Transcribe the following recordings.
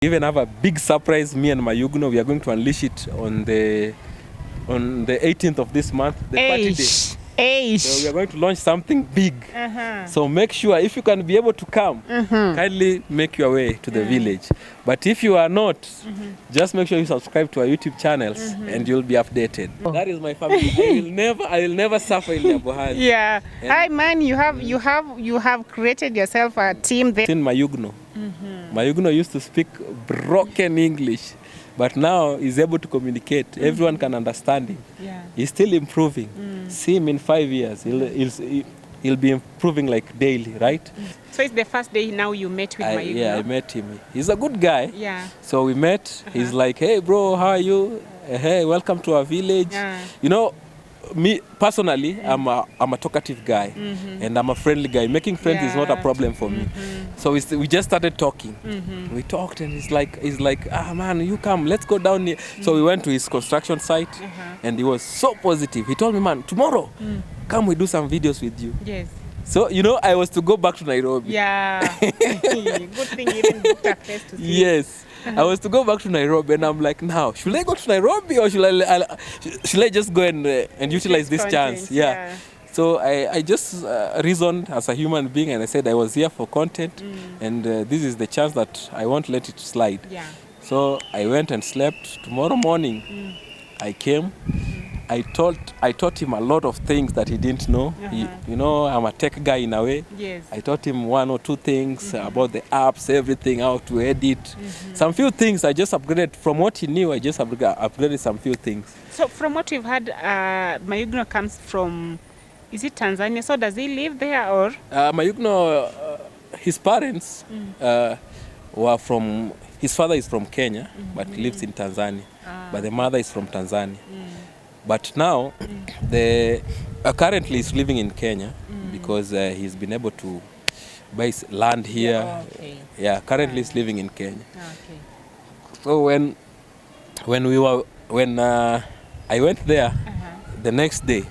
Even have a big surprise, me and Mayuguno. We are going to unleash it on the 18th of this month, the party day. So we are going to launch something big. So make sure, if you can be able to come, kindly make your way to the village. But if you are not, just make sure you subscribe to our YouTube channels and you'll be updated. That is my family. I will never suffer in Nyabohali. Yeah. Hi man, you have created yourself a team there. In Mayuguno. Mayuguno used to speak broken English, but now he's able to communicate. Everyone can understand him. Yeah. He's still improving. See him in 5 years. He'll be improving like daily, right? So it's the first day now you met with Mayuguno? Yeah, I met him. He's a good guy. Yeah. So we met. He's like, hey bro, how are you? Hey, welcome to our village. You know, me personally, I'm a talkative guy and I'm a friendly guy. Making friends is not a problem for me. So we just started talking. We talked and he's like, ah man, you come, let's go down here. So we went to his construction site and he was so positive. He told me, man, tomorrow, come we do some videos with you. Yes. So, you know, I was to go back to Nairobi. Yeah. Good thing you even booked a place to see. Yes. I was to go back to Nairobi and I'm like, now, should I go to Nairobi or should I just go and utilize this chance? Yeah. So I just reasoned as a human being and I said I was here for content and this is the chance that I won't let it slide. Yeah. So I went and slept. Tomorrow morning, I came. I taught him a lot of things that he didn't know. You know, I'm a tech guy in a way. Yes. I taught him 1 or 2 things about the apps, everything, how to edit. Some few things I just upgraded. From what he knew, I just upgraded some few things. So from what we've heard, Mayuguno comes from, is it Tanzania? So does he live there or? Mayuguno, his parents were from, his father is from Kenya, but he lives in Tanzania. But the mother is from Tanzania. But now, currently he's living in Kenya because he's been able to buy land here. Yeah, okay. Yeah, currently he's living in Kenya. Okay. So when I went there the next day,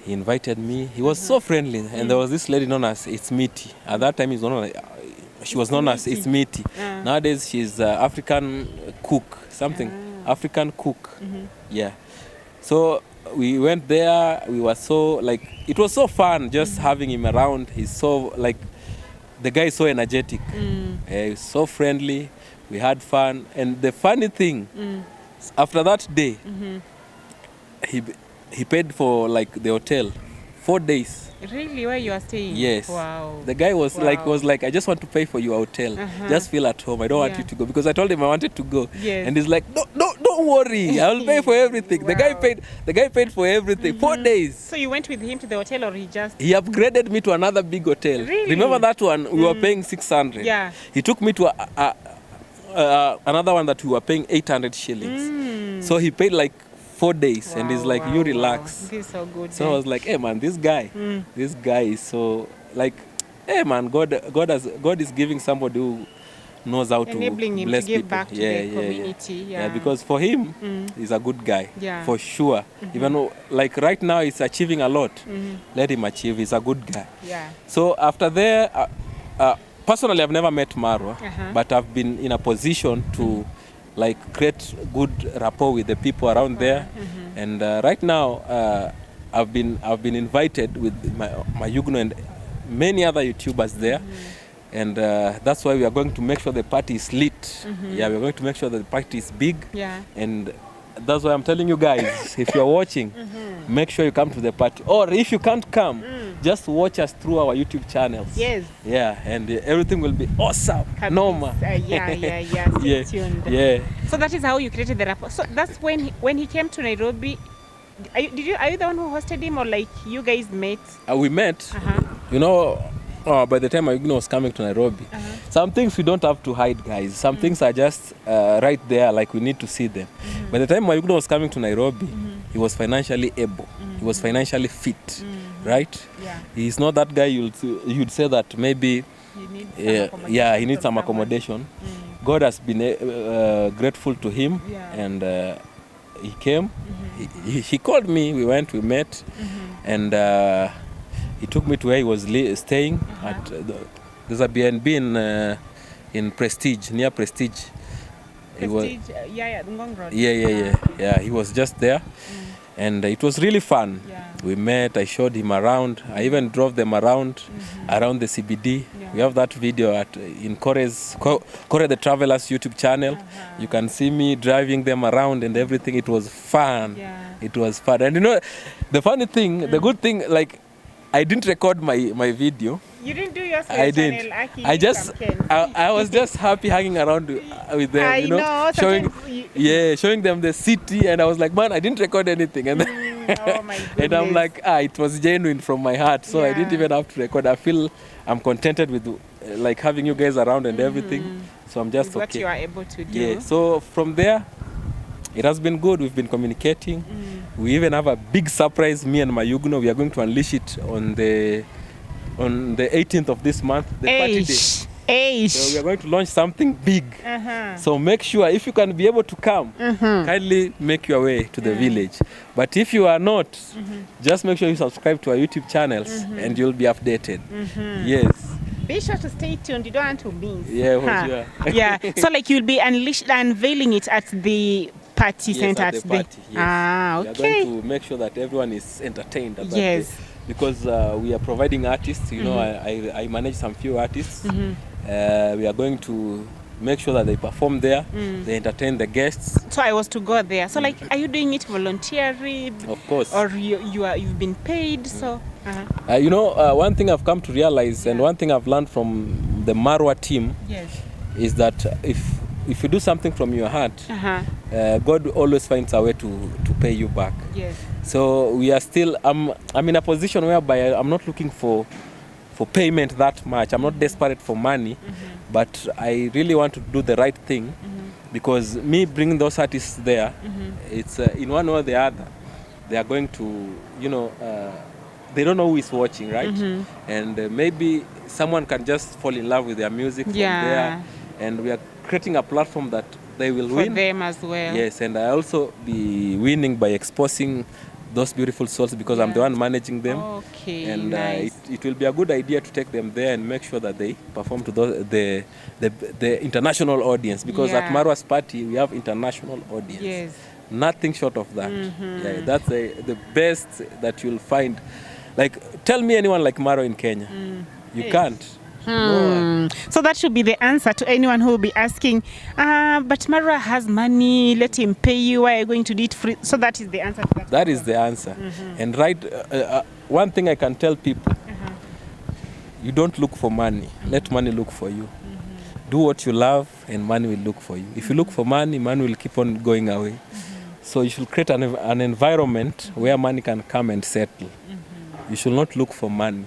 he invited me. He was so friendly, and there was this lady known as Ismiti. At that time, she was known as Ismiti. Nowadays, she's African cook, African cook. Yeah. So we went there. We were so it was so fun just having him around. He's so the guy is so energetic. He's so friendly. We had fun, and the funny thing, after that day, he paid for the hotel 4 days. Really, where you are staying? Yes. Wow. The guy was like, I just want to pay for your hotel. Just feel at home. I don't want you to go, because I told him I wanted to go. Yes. And he's like, no, don't worry. I'll pay for everything. Wow. The guy paid for everything. 4 days. So you went with him to the hotel, or he upgraded me to another big hotel. Really? Remember that one? We were paying 600. Yeah. He took me to another one that we were paying 800 shillings. So he paid 4 days, and he's like, you relax. This is so good. So I was like, hey man, this guy is so hey man, God is giving somebody who knows how to enabling him bless to give people. back to the community. Yeah, because for him, he's a good guy, for sure. Even though, right now he's achieving a lot, let him achieve. He's a good guy. Yeah. So after there, personally, I've never met Marwa, but I've been in a position to create good rapport with the people around there, and right now I've been invited with Mayuguno and many other YouTubers there, and that's why we are going to make sure the party is lit. Yeah, we're going to make sure that the party is big, and that's why I'm telling you guys, if you're watching, make sure you come to the party, or if you can't come, just watch us through our YouTube channels. Yes. Yeah, and everything will be awesome. Nomad. Stay tuned. Yeah. So that is how you created the rapport. So that's when he came to Nairobi. Are you the one who hosted him, or you guys met? We met. You know, by the time Mayuguno was coming to Nairobi, some things we don't have to hide, guys. Some things are just right there, we need to see them. By the time Mayuguno was coming to Nairobi, he was financially able. He was financially fit, right? Yeah. He's not that guy you'd say that maybe he needs some accommodation. God has been grateful to him, and he came. He called me. We went. We met, and he took me to where he was staying. There's a B&B in Prestige, near Prestige. Prestige, the Ngong Road. Yeah. He was just there, and it was really fun. Yeah. We met. I showed him around. I even drove them around the CBD. Yeah. We have that video in Kore the Traveler's YouTube channel. You can see me driving them around and everything. It was fun. Yeah. It was fun. And you know, the funny thing, the good thing, like, I didn't record my video. You didn't do yours for I your didn't. channel, Aki, I just, I was just happy hanging around with them, I know, showing them the city, and I was like, man, I didn't record anything, and then, oh my goodness. and I'm like, it was genuine from my heart, so I didn't even have to record. I feel I'm contented with like having you guys around and everything, so I'm just with what you are able to do. Yeah. So from there, it has been good. We've been communicating. We even have a big surprise. Me and Mayuguno, we are going to unleash it on the 18th of this month, the party day. So we are going to launch something big. So make sure, if you can be able to come, kindly make your way to the village. But if you are not, just make sure you subscribe to our YouTube channels and you'll be updated. Yes. Be sure to stay tuned. You don't want to miss. Yeah, for sure. Yeah. So like you'll be unveiling it at the party center at the party. Yes. Ah, okay. We are going to make sure that everyone is entertained at that day. Because we are providing artists, you know, I manage some few artists. We are going to make sure that they perform there, they entertain the guests. So I was to go there. So like, are you doing it voluntarily? Of course. Or you've been paid? So. You know, one thing I've come to realize, and one thing I've learned from the Marwa team, is that if you do something from your heart, God always finds a way to pay you back. Yes. So we are still, I'm in a position whereby I'm not looking for payment that much. I'm not desperate for money, but I really want to do the right thing, because me bringing those artists there, it's in one way or the other, they are going to, you know, they don't know who is watching, right? And maybe someone can just fall in love with their music from there, and we are creating a platform that they will win. For them as well. Yes, and I also be winning by exposing those beautiful souls, because I'm the one managing them. Okay, and nice. it will be a good idea to take them there and make sure that they perform to the international audience, because at Marwa's party we have international audience. Yes. Nothing short of that. Yeah, that's the best that you'll find. Like, tell me anyone like Marwa in Kenya. You can't. No. So that should be the answer to anyone who will be asking, but Marwa has money, let him pay you, why are you going to do it free? So that is the answer to that. That is the answer. And one thing I can tell people, you don't look for money, let money look for you. Do what you love and money will look for you. If you look for money, money will keep on going away. So you should create an environment where money can come and settle. You should not look for money.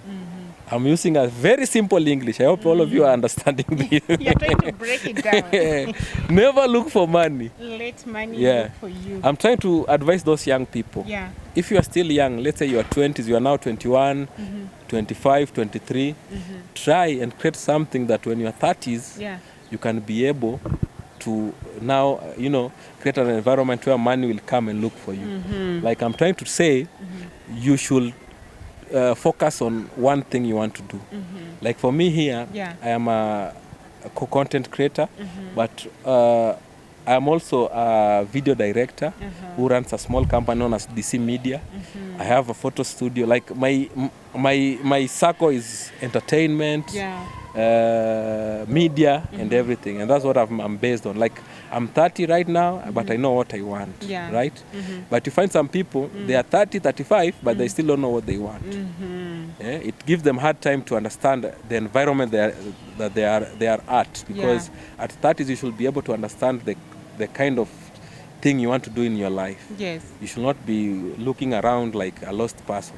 I'm using a very simple English. I hope all of you are understanding this. You're trying to break it down. Never look for money. Let money look for you. I'm trying to advise those young people. Yeah. If you are still young, let's say you are 20s, you are now 21, 25, 23, try and create something that when you are 30s, you can be able to now, you know, create an environment where money will come and look for you. Like I'm trying to say, you should focus on one thing you want to do. Like for me here, I am a content creator, but I am also a video director who runs a small company known as DC Media. I have a photo studio. Like my circle is entertainment, media, and everything, and that's what I'm based on. Like I'm 30 right now, but I know what I want, right? But you find some people, they are 30, 35, but they still don't know what they want. It gives them hard time to understand the environment that they are at, because at 30s you should be able to understand the kind of thing you want to do in your life. Yes. You should not be looking around like a lost person.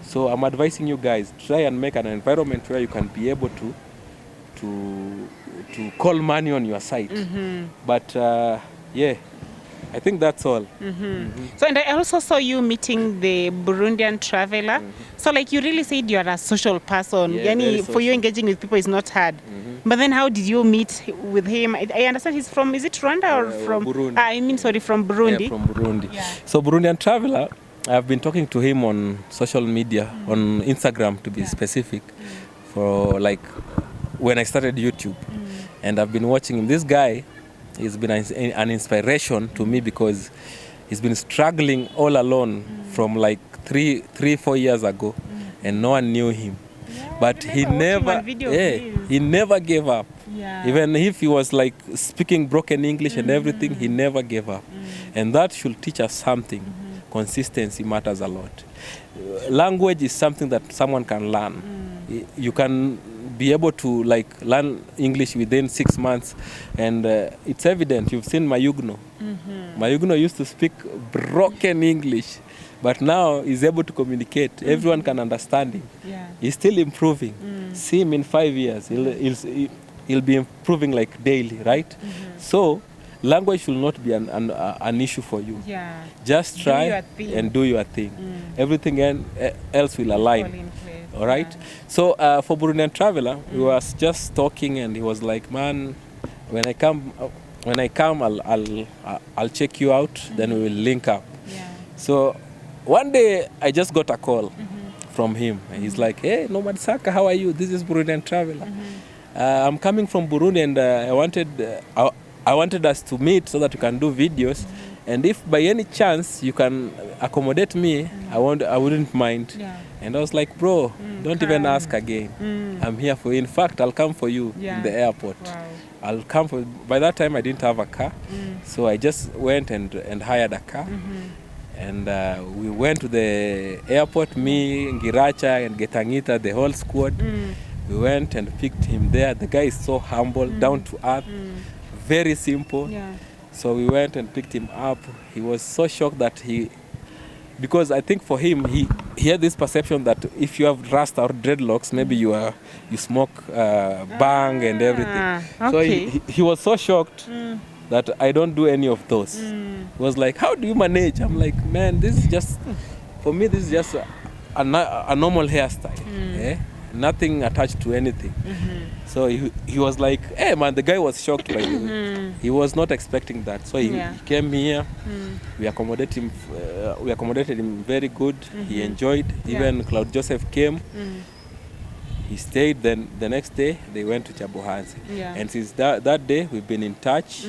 So I'm advising you guys, try and make an environment where you can be able to call money on your side. But I think that's all. So, and I also saw you meeting the Burundian traveler. So like you really said you are a social person. For you engaging with people is not hard. But then how did you meet with him? I understand he's from, is it Rwanda or from Burundi? From Burundi. Yeah, from Burundi. So Burundian traveler, I've been talking to him on social media, on Instagram to be specific, for like when I started YouTube. and I've been watching him. This guy, he's been an inspiration to me because he's been struggling all alone from like 4 years ago, and no one knew him. Yeah, but he never gave up. Yeah. Even if he was like speaking broken English and everything, he never gave up. And that should teach us something. Consistency matters a lot. Language is something that someone can learn. You can be able to like learn English within 6 months, and it's evident. You've seen Mayuguno. Mayuguno used to speak broken English, but now he's able to communicate. Everyone can understand him. Yeah. He's still improving. See him in 5 years. He'll be improving like daily, right? So language should not be an issue for you. Yeah. Just try and do your thing. Everything else will align. All right. Yeah. So for Burundian Traveler, we was just talking, and he was like, "Man, when I come, I'll check you out. Then we will link up." Yeah. So one day I just got a call from him. And he's like, "Hey, Nomad Saka, how are you? This is Burundian Traveler. I'm coming from Burundi, and I wanted us to meet so that we can do videos. And if by any chance you can accommodate me, I wouldn't mind." Yeah. And I was like, "Bro, don't even ask again. I'm here for you. In fact, I'll come for you in the airport. Wow. I'll come for." By that time, I didn't have a car, so I just went and hired a car. And we went to the airport, me, Ngiracha, and Getangita, the whole squad. We went and picked him there. The guy is so humble, down to earth, very simple. Yeah. So we went and picked him up. He was so shocked that because I think for him, he had this perception that if you have rasta or dreadlocks, maybe you smoke bang and everything. Okay. So he was so shocked that I don't do any of those. He was like, "How do you manage?" I'm like, "Man, this is just, for me, this is just a normal hairstyle. Nothing attached to anything." So he was like, "Hey man," the guy was shocked by the way. He was not expecting that. So he came here. We accommodated him very good. He enjoyed. Even Claude Joseph came. He stayed. Then the next day they went to Chabuhanzi. Yeah. And since that day we've been in touch.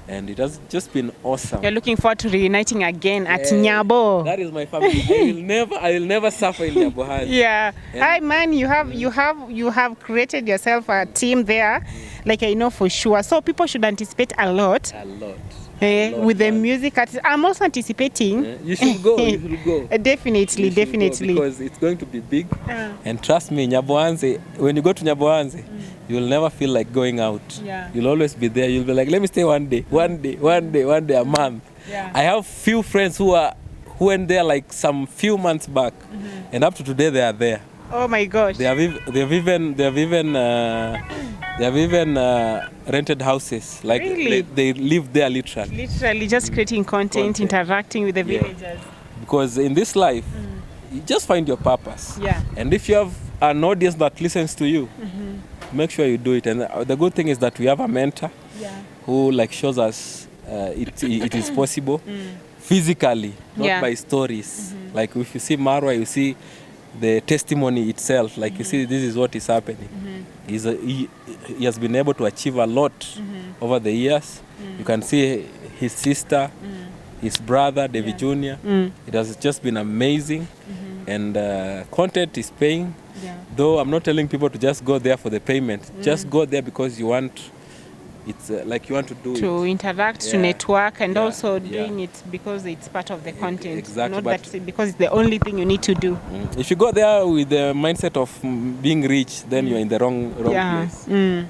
And it has just been awesome. You're looking forward to reuniting again at Nyabo. That is my family. I will never suffer in Nyabohanzi. Yeah. Hi man, you have created yourself a team there, like I know for sure. So people should anticipate a lot. A lot. With the music artists. I'm also anticipating. You should go. You should go. Definitely. Because it's going to be big. And trust me, Nyabohanzi, when you go to Nyabohanzi, you'll never feel like going out. Yeah. You'll always be there. You'll be like, "Let me stay one day, a month." Yeah. I have few friends who went there like some few months back, and up to today they are there. Oh my gosh. They have even rented houses. Like Really? they live there literally. Literally just creating content, interacting with the villagers. Because in this life, you just find your purpose. Yeah. And if you have an audience that listens to you, make sure you do it. And the good thing is that we have a mentor who like shows us it is possible physically, not by stories. Like if you see Marwa, you see the testimony itself. Like you see, this is what is happening. He has been able to achieve a lot over the years. You can see his sister, his brother, David Jr. It has just been amazing. And content is paying. Yeah. Though I'm not telling people to just go there for the payment. Just go there because you want, it's like you want to do to it. interact, to network, and also doing it because it's part of the content. Exactly. Not that because it's the only thing you need to do. If you go there with the mindset of being rich, then you're in the wrong place.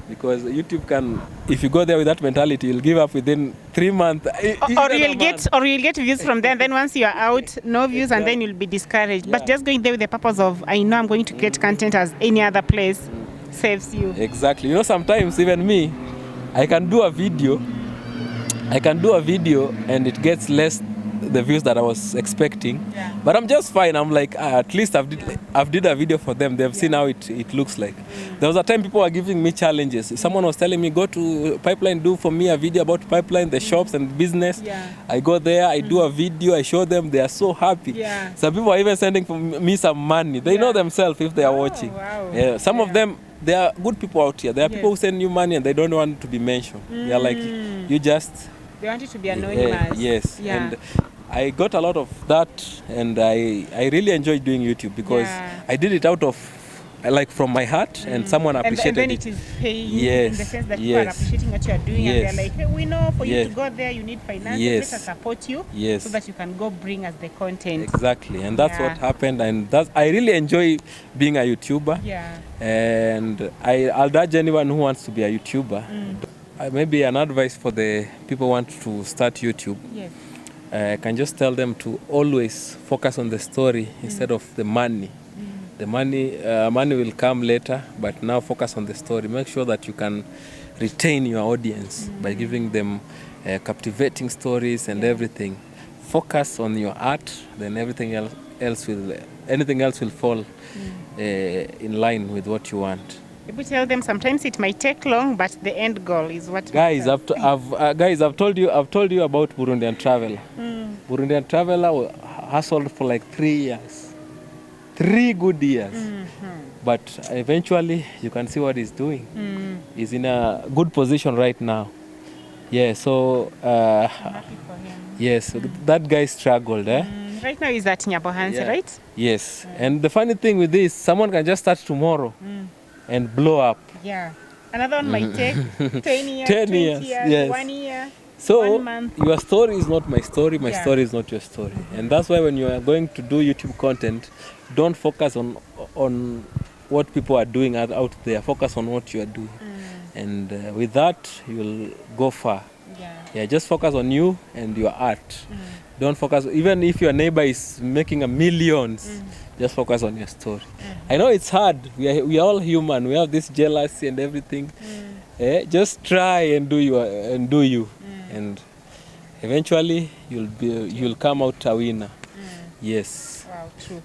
Because YouTube can, if you go there with that mentality, you'll give up within 3 months. Or you'll get views from them. Then once you're out, no views, and then you'll be discouraged. But just going there with the purpose of, I know I'm going to create content as any other place, saves you. Exactly. You know, sometimes even me, I can do a video and it gets less the views that I was expecting. But I'm just fine. I'm like, at least I've did a video for them. They've seen how it looks like. There was a time people were giving me challenges. Someone was telling me, "Go to Pipeline, do for me a video about Pipeline, the shops and business." I go there, I do a video, I show them. They are so happy. Some people are even sending me some money. They know themselves if they are watching. Wow. Some of them, there are good people out here. There are people who send you money and they don't want to be mentioned. They're like, you just... They want you to be anonymous. Yes. Yeah. And I got a lot of that, and I really enjoyed doing YouTube because I did it out of, like, from my heart, and someone appreciated and then it. It is paying Yes. in the sense that people are appreciating what you are doing, and they're like, hey, we know for you to go there, you need finances. Let us support you so that you can go bring us the content. Exactly, and that's what happened, and I really enjoy being a YouTuber. Yeah. And I'll urge anyone who wants to be a YouTuber. Maybe an advice for the people who want to start YouTube. Yes. I can just tell them to always focus on the story instead of the money. The money will come later, but now focus on the story. Make sure that you can retain your audience by giving them captivating stories and everything. Focus on your art, then anything else will fall in line with what you want. People tell them sometimes it might take long, but the end goal is what. Guys, I've told you about Burundian Traveler. Burundian Traveler hustled for like 3 years. 3 good years. But eventually you can see what he's doing. He's in a good position right now. Yeah, so I'm happy for him. yes, that guy struggled, Right now he's at Nyabohansi, right? Yes. And the funny thing with this, someone can just start tomorrow and blow up. Yeah. Another one might take 10 years, 10 20 years, years, 1 year. So 1 month. your story is not my story, my story is not your story. And that's why when you are going to do YouTube content, don't focus on what people are doing out there. Focus on what you are doing. And with that, you will go far. Yeah, just focus on you and your art. Don't focus, even if your neighbor is making millions, just focus on your story. I know it's hard. We are all human. We have this jealousy and everything. Just try and do you. And eventually you'll come out a winner. Yes. Wow, true.